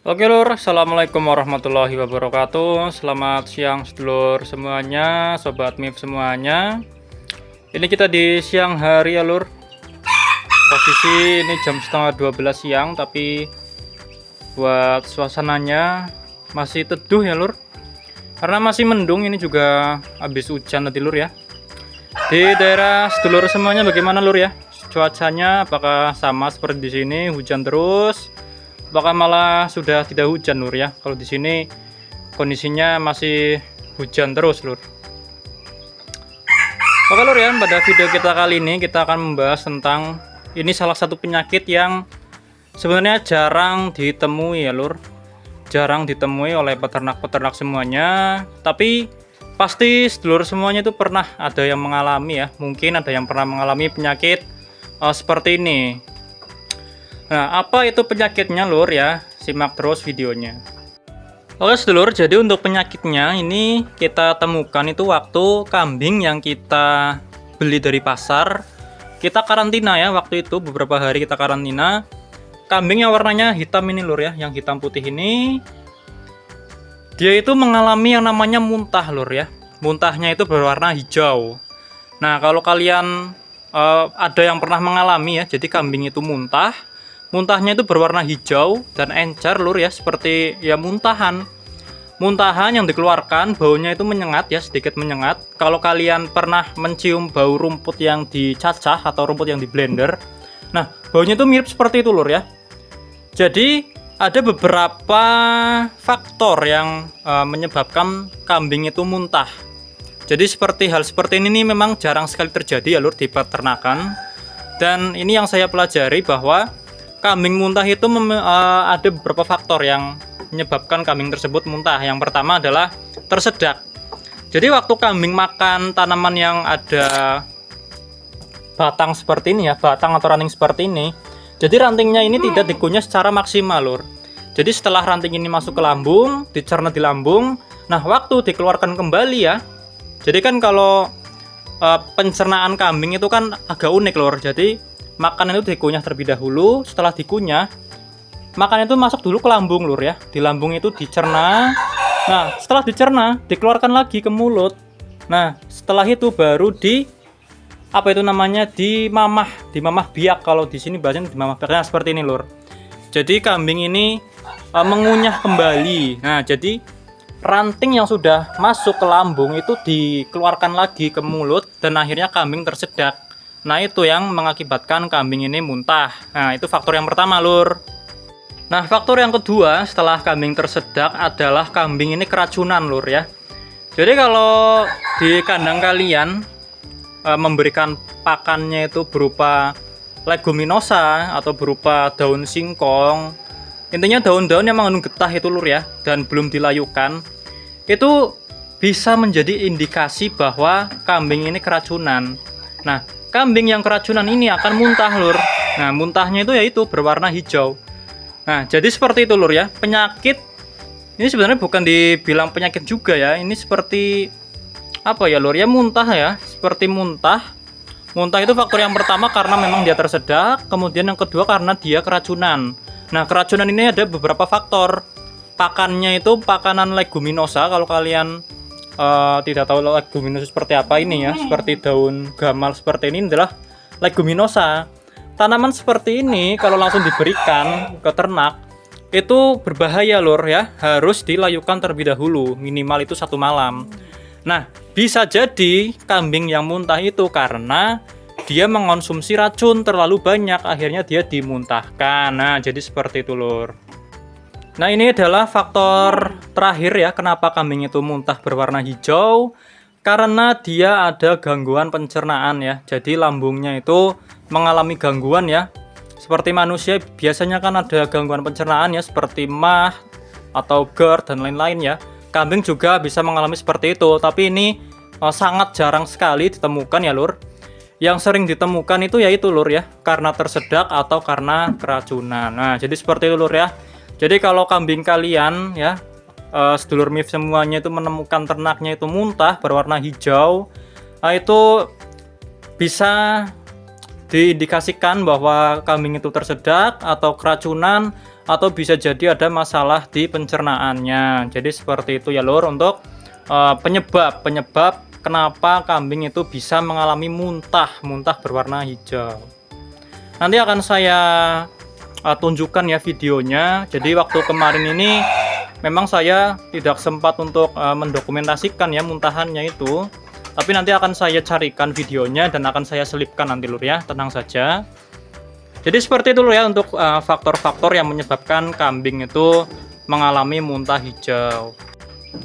Oke lur, assalamualaikum warahmatullahi wabarakatuh. Selamat siang sedulur semuanya, sobat MIF semuanya. Ini kita di siang hari ya lur. Posisi ini jam setengah 12 siang, tapi buat suasananya masih teduh ya lur. Karena masih mendung, ini juga habis hujan tadi lur ya. Di daerah sedulur semuanya bagaimana lur ya? Cuacanya apakah sama seperti di sini, hujan terus? Apakah malah sudah tidak hujan lur ya? Kalau di sini kondisinya masih hujan terus lur. Oke lur ya, pada video kita kali ini kita akan membahas tentang ini salah satu penyakit yang sebenarnya jarang ditemui ya lur. Jarang ditemui oleh peternak-peternak semuanya, tapi pasti sedulur semuanya itu pernah ada yang mengalami ya. Mungkin ada yang pernah mengalami penyakit seperti ini. Nah, apa itu penyakitnya lur ya? Simak terus videonya. Oke sedulur, jadi untuk penyakitnya ini kita temukan itu waktu kambing yang kita beli dari pasar. Kita karantina ya, waktu itu beberapa hari kita karantina. Kambing yang warnanya hitam ini lur ya, yang hitam putih ini. Dia itu mengalami yang namanya muntah lur ya. Muntahnya itu berwarna hijau. Nah, kalau kalian ada yang pernah mengalami ya, jadi kambing itu muntah. Muntahnya itu berwarna hijau dan encer lur ya, seperti ya muntahan. Muntahan yang dikeluarkan baunya itu menyengat ya, sedikit menyengat. Kalau kalian pernah mencium bau rumput yang dicacah atau rumput yang di blender, nah baunya itu mirip seperti itu lur ya. Jadi ada beberapa faktor yang menyebabkan kambing itu muntah. Jadi hal seperti ini memang jarang sekali terjadi ya lur di peternakan. Dan ini yang saya pelajari bahwa kambing muntah itu ada beberapa faktor yang menyebabkan kambing tersebut muntah. Yang pertama adalah tersedak. Jadi waktu kambing makan tanaman yang ada batang seperti ini ya, batang atau ranting seperti ini, jadi rantingnya ini tidak dikunyah secara maksimal lur. Jadi setelah ranting ini masuk ke lambung, dicerna di lambung, nah waktu dikeluarkan kembali ya, jadi kan kalau pencernaan kambing itu kan agak unik lur. Jadi makanan itu dikunyah terlebih dahulu, setelah dikunyah makanan itu masuk dulu ke lambung lur ya. Di lambung itu dicerna. Nah, setelah dicerna dikeluarkan lagi ke mulut. Nah, setelah itu baru dimamah biak. Kalau di sini bahasanya dimamah biaknya seperti ini lur. Jadi kambing ini mengunyah kembali. Nah, jadi ranting yang sudah masuk ke lambung itu dikeluarkan lagi ke mulut dan akhirnya kambing tersedak. Nah, itu yang mengakibatkan kambing ini muntah. Nah, itu faktor yang pertama, lur. Nah, faktor yang kedua setelah kambing tersedak adalah kambing ini keracunan, lur ya. Jadi kalau di kandang kalian memberikan pakannya itu berupa leguminosa atau berupa daun singkong, intinya daun-daun yang mengandung getah itu, lur ya, dan belum dilayukan, itu bisa menjadi indikasi bahwa kambing ini keracunan. Nah, kambing yang keracunan ini akan muntah lur. Nah, muntahnya itu yaitu berwarna hijau. Nah, jadi seperti itu lur ya. Penyakit ini sebenarnya bukan dibilang penyakit juga ya. Ini seperti apa ya lur ya, muntah ya. Seperti muntah. Muntah itu faktor yang pertama karena memang dia tersedak. Kemudian yang kedua karena dia keracunan. Nah, keracunan ini ada beberapa faktor. Pakannya itu pakanan leguminosa. Kalau kalian tidak tahu leguminosa seperti apa ini ya, seperti daun gamal seperti ini adalah leguminosa. Tanaman seperti ini kalau langsung diberikan ke ternak itu berbahaya lur ya, harus dilayukan terlebih dahulu, minimal itu 1 malam. Nah, bisa jadi kambing yang muntah itu karena dia mengonsumsi racun terlalu banyak, akhirnya dia dimuntahkan. Nah, jadi seperti itu lur. Nah, ini adalah faktor terakhir ya, kenapa kambing itu muntah berwarna hijau. Karena dia ada gangguan pencernaan ya. Jadi lambungnya itu mengalami gangguan ya. Seperti manusia biasanya kan ada gangguan pencernaan ya, seperti MAH atau GERD dan lain-lain ya. Kambing juga bisa mengalami seperti itu, tapi ini sangat jarang sekali ditemukan ya lur. Yang sering ditemukan itu yaitu lur ya, karena tersedak atau karena keracunan. Nah, jadi seperti itu lur ya. Jadi kalau kambing kalian ya, sedulur MIF semuanya itu menemukan ternaknya itu muntah berwarna hijau, nah itu bisa diindikasikan bahwa kambing itu tersedak atau keracunan atau bisa jadi ada masalah di pencernaannya. Jadi seperti itu ya lur untuk penyebab kenapa kambing itu bisa mengalami muntah berwarna hijau. Nanti akan saya tunjukkan ya videonya. Jadi waktu kemarin ini memang saya tidak sempat untuk mendokumentasikan ya muntahannya itu, tapi nanti akan saya carikan videonya dan akan saya selipkan nanti lur ya, tenang saja. Jadi seperti itu lur ya untuk faktor-faktor yang menyebabkan kambing itu mengalami muntah hijau.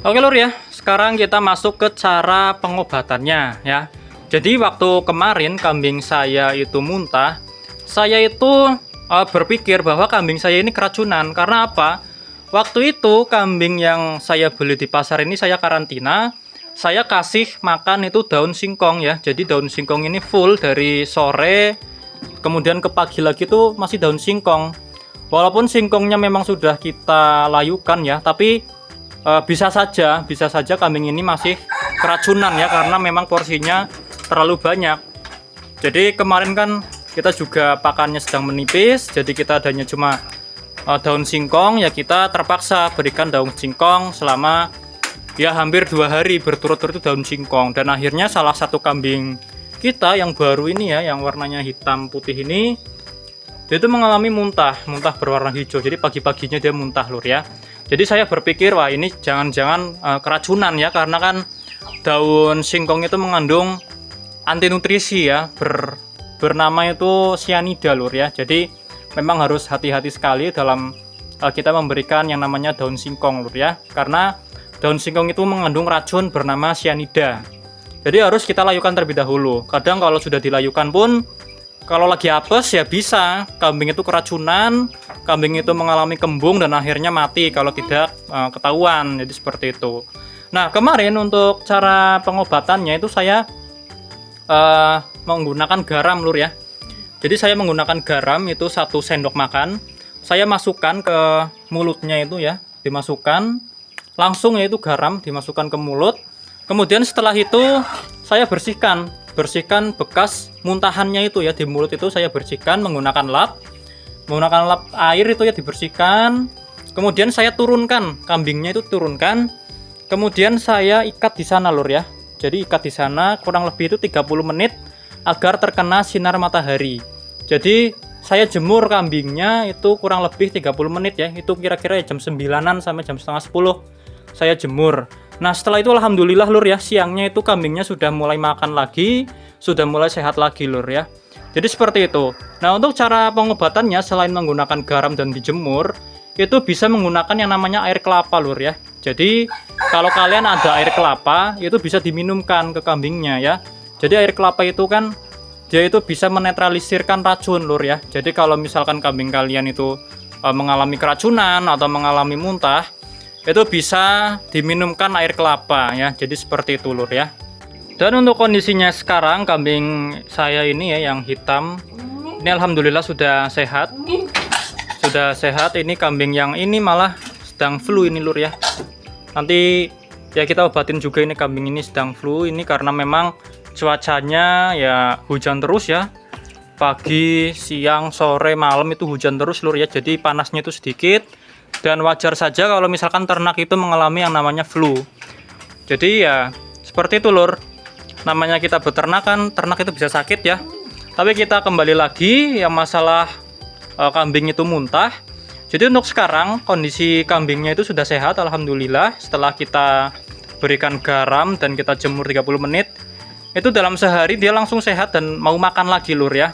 Oke lur ya, sekarang kita masuk ke cara pengobatannya ya. Jadi waktu kemarin kambing saya itu muntah, saya itu berpikir bahwa kambing saya ini keracunan. Karena apa? Waktu itu kambing yang saya beli di pasar ini saya karantina, saya kasih makan itu daun singkong ya. Jadi daun singkong ini full dari sore, kemudian ke pagi lagi itu masih daun singkong. Walaupun singkongnya memang sudah kita layukan ya, tapi bisa saja kambing ini masih keracunan ya, karena memang porsinya terlalu banyak. Jadi kemarin kan kita juga pakannya sedang menipis, jadi kita adanya cuma daun singkong ya, kita terpaksa berikan daun singkong selama ya hampir 2 hari berturut-turut daun singkong. Dan akhirnya salah satu kambing kita yang baru ini ya, yang warnanya hitam putih ini, dia itu mengalami muntah berwarna hijau. Jadi pagi-paginya dia muntah lur ya. Jadi saya berpikir wah ini jangan-jangan keracunan ya, karena kan daun singkong itu mengandung anti nutrisi ya, bernama itu cyanida lur ya. Jadi memang harus hati-hati sekali dalam kita memberikan yang namanya daun singkong lur ya, karena daun singkong itu mengandung racun bernama cyanida. Jadi harus kita layukan terlebih dahulu. Kadang kalau sudah dilayukan pun, kalau lagi apes ya bisa kambing itu keracunan, kambing itu mengalami kembung dan akhirnya mati kalau tidak ketahuan. Jadi seperti itu. Nah kemarin untuk cara pengobatannya itu saya menggunakan garam lur ya. Jadi saya menggunakan garam itu 1 sendok makan. Saya masukkan ke mulutnya itu ya, dimasukkan langsung yaitu garam dimasukkan ke mulut. Kemudian setelah itu saya bersihkan bekas muntahannya itu ya, di mulut itu saya bersihkan menggunakan lap air itu ya, dibersihkan. Kemudian saya turunkan kambingnya itu, kemudian saya ikat di sana lur ya. Jadi ikat di sana kurang lebih itu 30 menit agar terkena sinar matahari. Jadi saya jemur kambingnya itu kurang lebih 30 menit ya, itu kira-kira ya jam 9-an sampai jam setengah 10 saya jemur. Nah setelah itu alhamdulillah lur ya, siangnya itu kambingnya sudah mulai makan lagi, sudah mulai sehat lagi lur ya. Jadi seperti itu. Nah untuk cara pengobatannya selain menggunakan garam dan dijemur, itu bisa menggunakan yang namanya air kelapa lur ya. Jadi kalau kalian ada air kelapa itu bisa diminumkan ke kambingnya ya. Jadi air kelapa itu kan dia itu bisa menetralisirkan racun lur ya. Jadi kalau misalkan kambing kalian itu mengalami keracunan atau mengalami muntah, itu bisa diminumkan air kelapa ya. Jadi seperti itu lur ya. Dan untuk kondisinya sekarang kambing saya ini ya yang hitam ini alhamdulillah sudah sehat. Ini kambing yang ini malah sedang flu ini lur ya. Nanti ya kita obatin juga ini kambing ini sedang flu ini karena memang cuacanya ya hujan terus ya. Pagi, siang, sore, malam itu hujan terus lur ya. Jadi panasnya itu sedikit. Dan wajar saja kalau misalkan ternak itu mengalami yang namanya flu. Jadi ya seperti itu lur. Namanya kita beternak kan, ternak itu bisa sakit ya. Tapi kita kembali lagi yang masalah kambing itu muntah. Jadi untuk sekarang kondisi kambingnya itu sudah sehat alhamdulillah. Setelah kita berikan garam dan kita jemur 30 menit, itu dalam sehari dia langsung sehat dan mau makan lagi lur ya.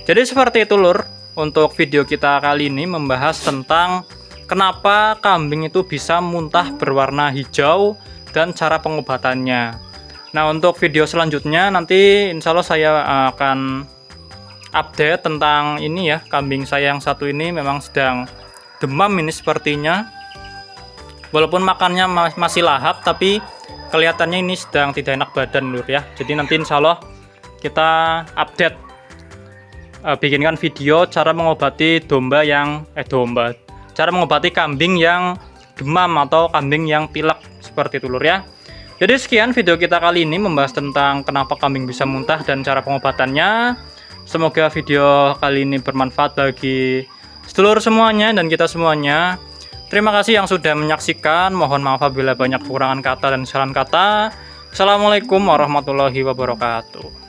Jadi seperti itu lur. Untuk video kita kali ini membahas tentang kenapa kambing itu bisa muntah berwarna hijau dan cara pengobatannya. Nah untuk video selanjutnya nanti insya Allah saya akan update tentang ini ya. Kambing saya yang satu ini memang sedang demam ini sepertinya. Walaupun makannya masih lahap tapi kelihatannya ini sedang tidak enak badan lur ya. Jadi nanti insya Allah kita update bikinkan video cara mengobati cara mengobati kambing yang demam atau kambing yang pilek seperti itu lur ya. Jadi sekian video kita kali ini membahas tentang kenapa kambing bisa muntah dan cara pengobatannya. Semoga video kali ini bermanfaat bagi sedulur semuanya dan kita semuanya, terima kasih yang sudah menyaksikan. Mohon maaf apabila banyak kekurangan kata dan kesalahan kata. Assalamualaikum warahmatullahi wabarakatuh.